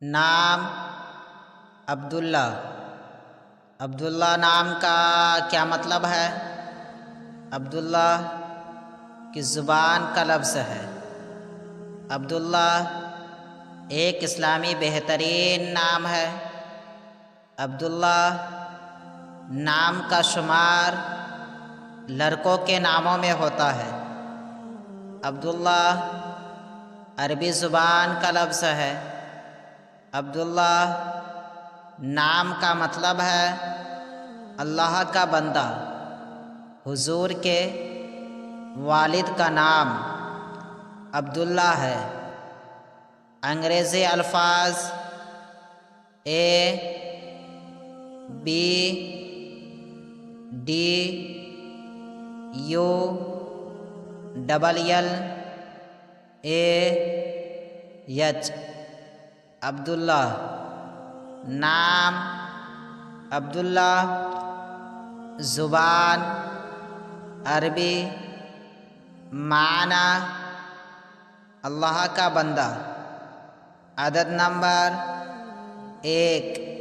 نام عبداللہ۔ عبداللہ نام کا کیا مطلب ہے؟ عبداللہ کی زبان کا لفظ ہے۔ عبداللہ ایک اسلامی بہترین نام ہے۔ عبداللہ نام کا شمار لڑکوں کے ناموں میں ہوتا ہے۔ عبداللہ عربی زبان کا لفظ ہے۔ عبداللہ نام کا مطلب ہے اللہ کا بندہ۔ حضور کے والد کا نام عبداللہ ہے۔ انگریزی الفاظ ABDULLAH عبداللہ۔ نام عبداللہ زبان عربی، معنی اللہ کا بندہ۔ عدد نمبر 1